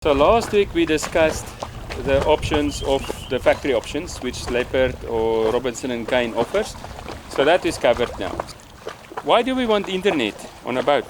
So last week we discussed the options of the factory options which Leopard or Robinson & Kane offers. So that is covered now. Why do we want internet on a boat?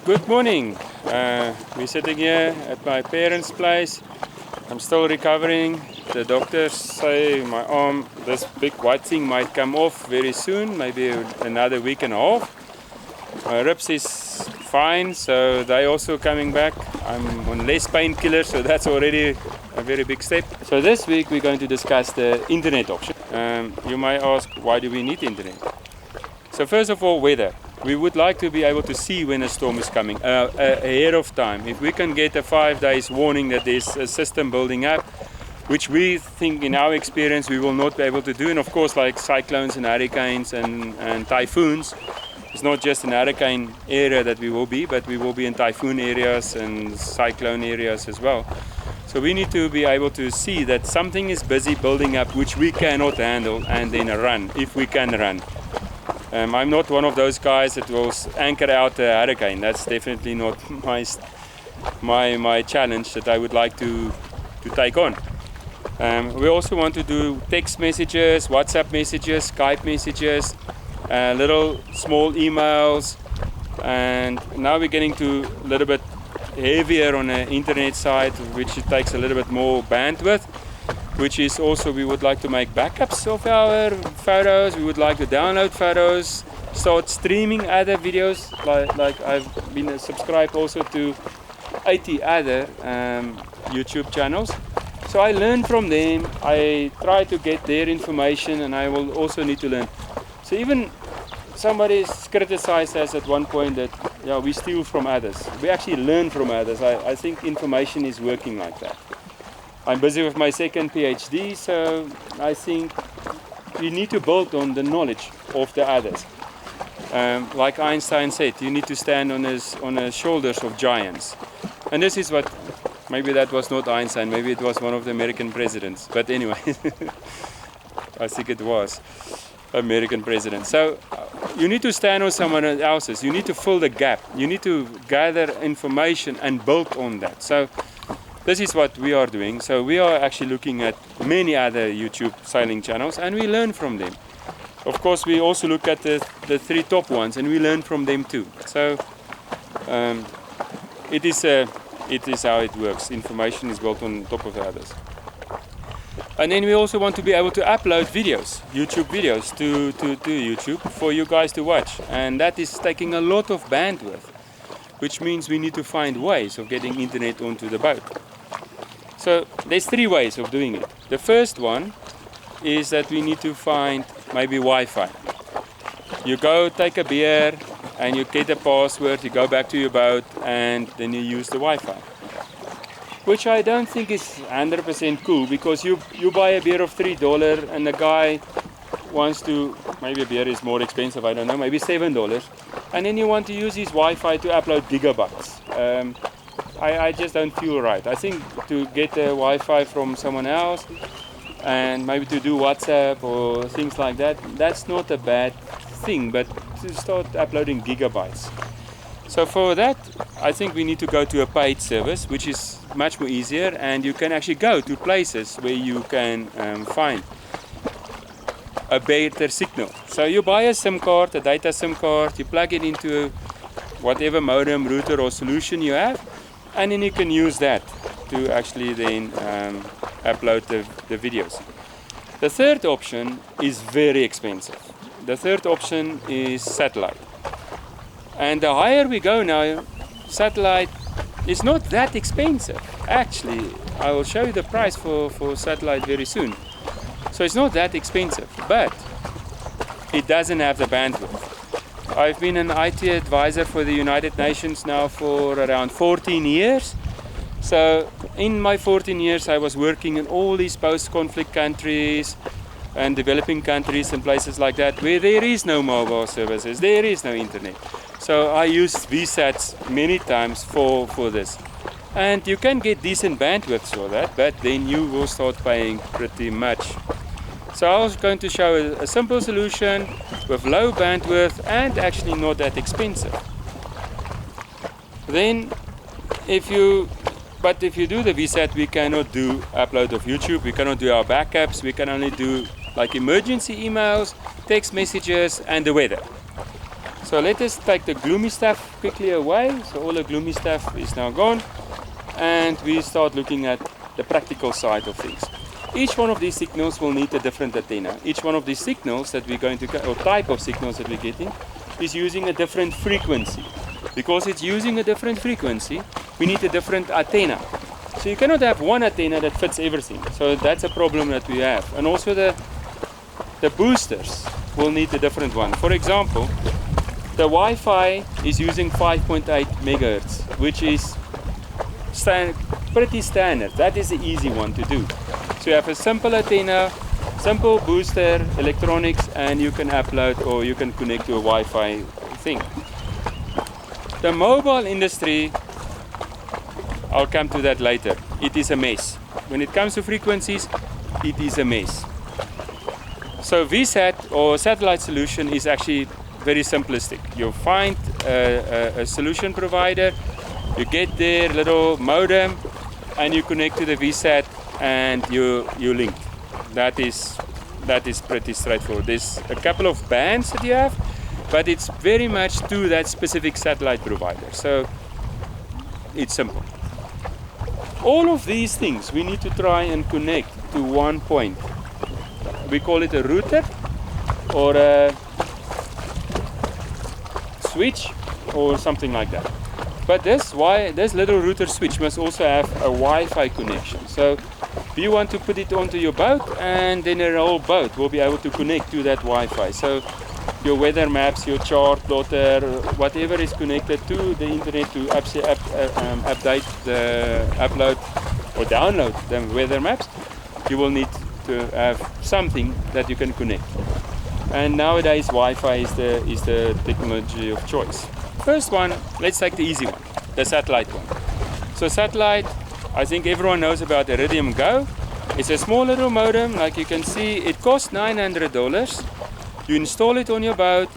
Good morning. We're sitting here at my parents' place. I'm still recovering. The doctors say my arm, this big white thing, might come off very soon, maybe another week and a half. My ribs is fine, so they also coming back. I'm on less painkillers, so that's already a very big step. So this week we're going to discuss the internet option. You might ask, why do we need internet? So first of all, weather. We would like to be able to see when a storm is coming ahead of time. If we can get a 5 days warning that there's a system building up, which we think in our experience we will not be able to do. And of course, like cyclones and hurricanes and typhoons, it's not just an hurricane area that we will be, but we will be in typhoon areas and cyclone areas as well. So we need to be able to see that something is busy building up which we cannot handle and then run, if we can run. I'm not one of those guys that will anchor out a hurricane. That's definitely not my challenge that I would like to take on. We also want to do text messages, WhatsApp messages, Skype messages, little small emails, and now we're getting to a little bit heavier on the internet side, which it takes a little bit more bandwidth. Which is also, we would like to make backups of our photos, we would like to download photos, start streaming other videos, like I've been subscribed also to 80 other YouTube channels. So I learn from them, I try to get their information, and I will also need to learn. So even somebody criticized us at one point that we steal from others. We actually learn from others. I think information is working like that. I'm busy with my second PhD, so I think you need to build on the knowledge of the others. Like Einstein said, you need to stand on the shoulders of giants. And this is what, maybe that was not Einstein, maybe it was one of the American presidents. But anyway, I think it was American president. So you need to stand on someone else's. You need to fill the gap. You need to gather information and build on that. So this is what we are doing. So we are actually looking at many other YouTube sailing channels and we learn from them. Of course, we also look at the 3 top ones and we learn from them too. So it is how it works. Information is built on top of the others. And then we also want to be able to upload videos, YouTube videos to YouTube for you guys to watch. And that is taking a lot of bandwidth, which means we need to find ways of getting internet onto the boat. So there's 3 ways of doing it. The first one is that we need to find maybe Wi-Fi. You go take a beer and you get a password, you go back to your boat and then you use the Wi-Fi. Which I don't think is 100% cool, because you buy a beer of $3 and the guy wants to, maybe a beer is more expensive, I don't know, maybe $7. And then you want to use his Wi-Fi to upload gigabytes. I just don't feel right. I think to get the Wi-Fi from someone else and maybe to do WhatsApp or things like that, that's not a bad thing, but to start uploading gigabytes. So for that, I think we need to go to a paid service, which is much more easier, and you can actually go to places where you can find a better signal. So you buy a SIM card, a data SIM card, you plug it into whatever modem, router or solution you have, and then you can use that to actually then upload the videos. The third option is very expensive. The third option is satellite. And the higher we go now, satellite is not that expensive. Actually, I will show you the price for satellite very soon. So it's not that expensive, but it doesn't have the bandwidth. I've been an IT advisor for the United Nations now for around 14 years. So in my 14 years I was working in all these post-conflict countries, and developing countries and places like that where there is no mobile services, there is no internet. So I use VSATs many times for this. And you can get decent bandwidth for that, but then you will start paying pretty much. So I was going to show a simple solution with low bandwidth and actually not that expensive. Then if you do the VSAT, we cannot do upload of YouTube, we cannot do our backups, we can only do like emergency emails, text messages and the weather. So let us take the gloomy stuff quickly away. So all the gloomy stuff is now gone, and we start looking at the practical side of things. Each one of these signals will need a different antenna. Each one of these signals that we're going to, or type of signals that we're getting, is using a different frequency. Because it's using a different frequency, we need a different antenna. So you cannot have one antenna that fits everything. So that's a problem that we have. And also the boosters will need a different one. For example, the Wi-Fi is using 5.8 megahertz, which is pretty standard. That is the easy one to do. So you have a simple antenna, simple booster, electronics, and you can upload or you can connect to a Wi-Fi thing. The mobile industry, I'll come to that later. It is a mess. When it comes to frequencies, it is a mess. So VSAT or satellite solution is actually very simplistic. You find a solution provider, you get their little modem, and you connect to the VSAT, and you link. That is pretty straightforward. There's a couple of bands that you have, but it's very much to that specific satellite provider. So it's simple. All of these things we need to try and connect to one point. We call it a router or a switch or something like that. But this little router switch must also have a Wi-Fi connection. So you want to put it onto your boat, and then the whole boat will be able to connect to that Wi-Fi. So your weather maps, your chart plotter, whatever is connected to the internet to update the upload or download the weather maps, you will need to have something that you can connect. And nowadays Wi-Fi is the technology of choice. First one, let's take the easy one, the satellite one. So satellite, I think everyone knows about Iridium Go. It's a small little modem, like you can see. It costs $900. You install it on your boat,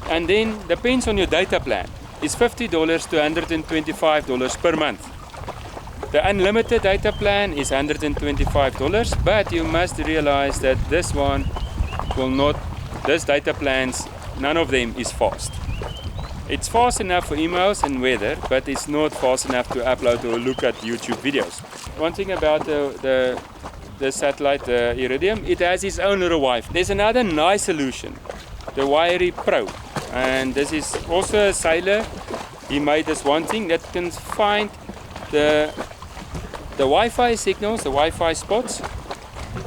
and then depends on your data plan. It's $50 to $125 per month. The unlimited data plan is $125, but you must realize that this one will not, this data plans, none of them is fast. It's fast enough for emails and weather, but it's not fast enough to upload or look at YouTube videos. One thing about the satellite, the Iridium, it has its own little Wi-Fi. There's another nice solution, the Wiry Pro, and this is also a sailor. He made this one thing that can find the Wi-Fi signals, the Wi-Fi spots,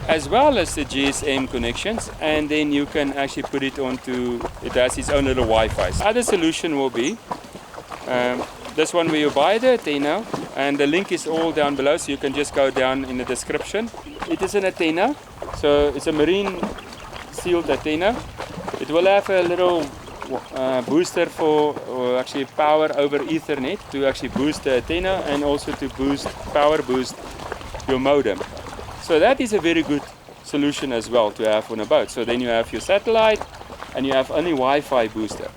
as well as the GSM connections, and then you can actually put it onto, it has its own little Wi-Fi. Other solution will be this one where you buy the antenna, and the link is all down below, so you can just go down in the description. It is an antenna, so it's a marine sealed antenna. It will have a little booster for actually power over Ethernet to actually boost the antenna, and also to power boost your modem. So that is a very good solution as well to have on a boat. So then you have your satellite and you have only Wi-Fi booster.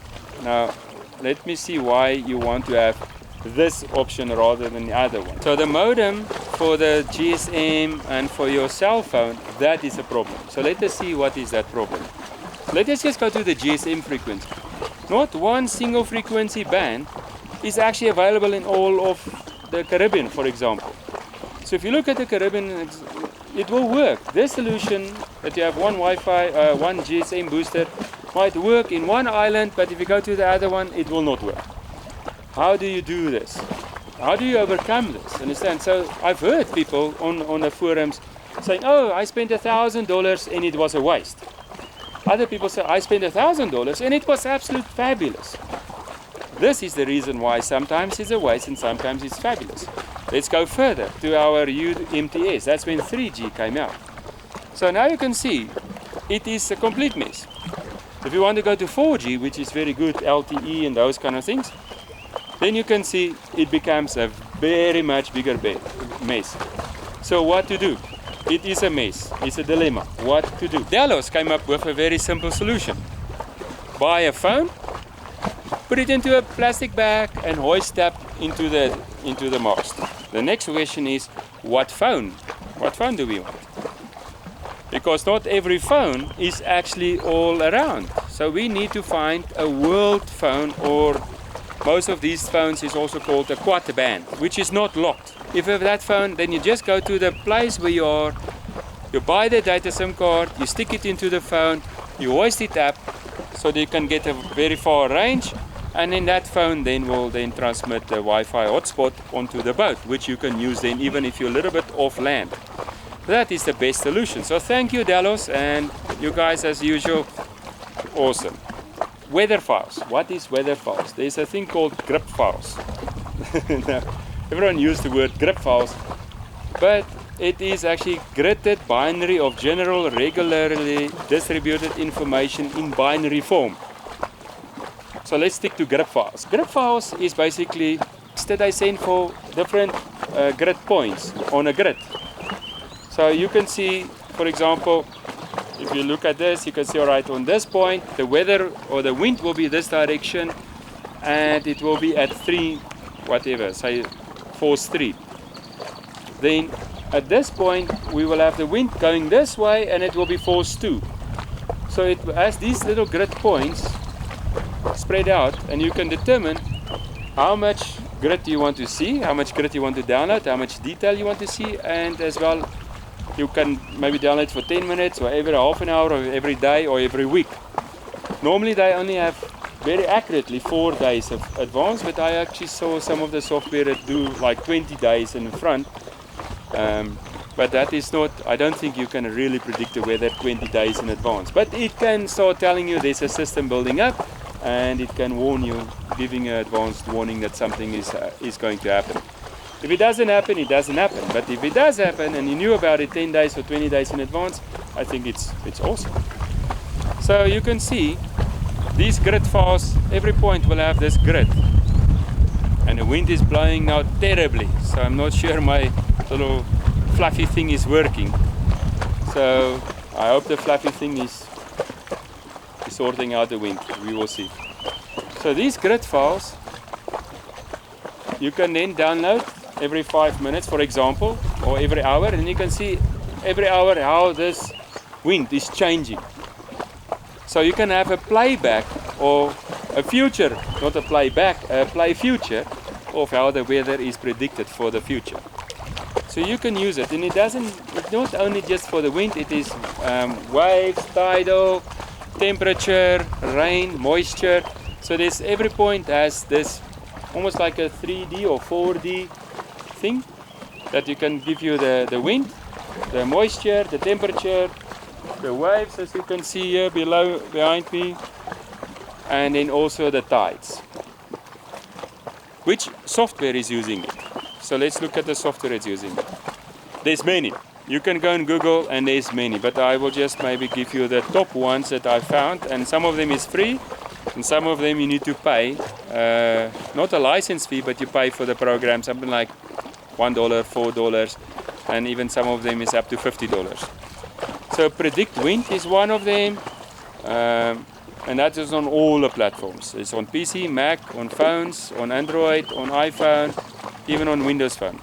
Now let me see why you want to have this option rather than the other one. So the modem for the GSM and for your cell phone, that is a problem. So let us see what is that problem. Let us just go to the GSM frequency. Not one single frequency band is actually available in all of the Caribbean, for example. So if you look at the Caribbean, it will work. This solution that you have one Wi-Fi, one GSM booster might work in one island, but if you go to the other one, it will not work. How do you do this? How do you overcome this? Understand? So I've heard people on the forums saying, oh, I spent $1,000 and it was a waste. Other people say, I spent $1,000 and it was absolutely fabulous. This is the reason why sometimes it's a waste and sometimes it's fabulous. Let's go further to our UMTS. That's when 3G came out. So now you can see it is a complete mess. If you want to go to 4G, which is very good, LTE and those kind of things, then you can see it becomes a very much bigger mess. So what to do? It is a mess. It's a dilemma. What to do? Delos came up with a very simple solution. Buy a phone, put it into a plastic bag and hoist up into the mast. The next question is, what phone? What phone do we want? Because not every phone is actually all around. So we need to find a world phone, or most of these phones is also called a quad band, which is not locked. If you have that phone, then you just go to the place where you are, you buy the data SIM card, you stick it into the phone, you hoist it up so that you can get a very far range, and then that phone then will then transmit the Wi-Fi hotspot onto the boat, which you can use then even if you're a little bit off land. That is the best solution. So thank you, Delos, and you guys as usual, awesome. Weather files. What is weather files? There's a thing called grip files. Now, everyone used the word grip files, but it is actually gridded binary of general regularly distributed information in binary form. So let's stick to grip files. Grip files is basically that I send for different grid points on a grid. So you can see, for example, if you look at this, you can see, all right, on this point, the weather or the wind will be this direction, and it will be at 3, whatever, say force 3. Then at this point, we will have the wind going this way, and it will be force 2. So it has these little grid points spread out, and you can determine how much grid you want to see, how much grid you want to download, how much detail you want to see, and as well, you can maybe download for 10 minutes or every half an hour or every day or every week. Normally they only have very accurately 4 days of advance, but I actually saw some of the software that do like 20 days in front. But that is not, I don't think you can really predict the weather 20 days in advance. But it can start telling you there's a system building up, and it can warn you, giving an advanced warning that something is going to happen. If it doesn't happen, it doesn't happen. But if it does happen and you knew about it 10 days or 20 days in advance, I think it's awesome. So you can see these grid files, every point will have this grid. And the wind is blowing now terribly. So I'm not sure my little fluffy thing is working. So I hope the fluffy thing is sorting out the wind. We will see. So these grid files, you can then download every 5 minutes, for example, or every hour, and you can see every hour how this wind is changing. So you can have a playback or a future, not a playback, a play future of how the weather is predicted for the future. So you can use it, and it's not only just for the wind, it is waves, tidal, temperature, rain, moisture. So there's every point has this almost like a 3D or 4D thing that you can give you the wind, the moisture, the temperature, the waves, as you can see here below behind me, and then also the tides. Which software is using it? So let's look at the software it's using. There's many. You can go and Google, and there's many, but I will just maybe give you the top ones that I found, and some of them is free, and some of them you need to pay, not a license fee, but you pay for the program, something like $1, $4, and even some of them is up to $50. So Predict Wind is one of them, and that is on all the platforms. It's on PC, Mac, on phones, on Android, on iPhone, even on Windows Phone.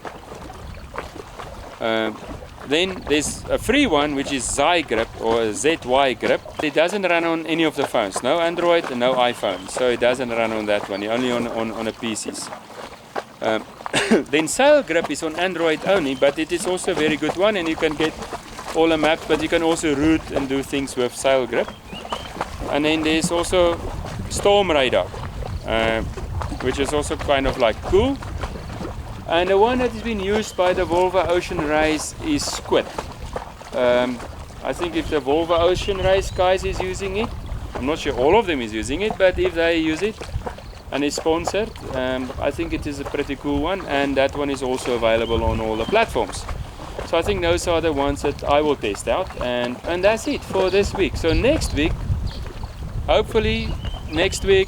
Then there's a free one, which is Zygrip or ZY Grip. It doesn't run on any of the phones, no Android and no iPhone, so it doesn't run on that one, only on the PCs. Then Sail Grip is on Android only, but it is also a very good one, and you can get all the maps, but you can also route and do things with Sail Grip. And then there's also Storm Radar, which is also kind of like cool. And the one that has been used by the Volvo Ocean Race is Squid. I think if the Volvo Ocean Race guys is using it, I'm not sure all of them is using it, but if they use it and it's sponsored, I think it is a pretty cool one, and that one is also available on all the platforms. So I think those are the ones that I will test out, and that's it for this week. So next week, hopefully next week,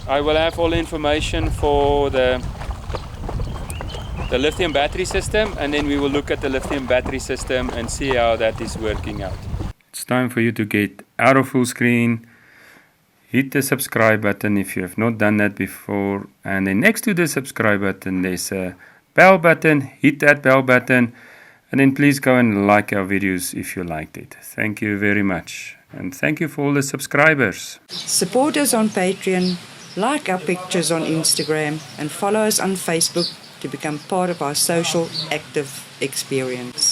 I will have all the information for the lithium battery system, and then we will look at the lithium battery system and see how that is working out. It's time for you to get out of full screen. Hit the subscribe button if you have not done that before, and then next to the subscribe button there's a bell button. Hit that bell button, and then please go and like our videos if you liked it. Thank you very much, and thank you for all the subscribers. Support us on Patreon, like our pictures on Instagram, and follow us on Facebook to become part of our social active experience.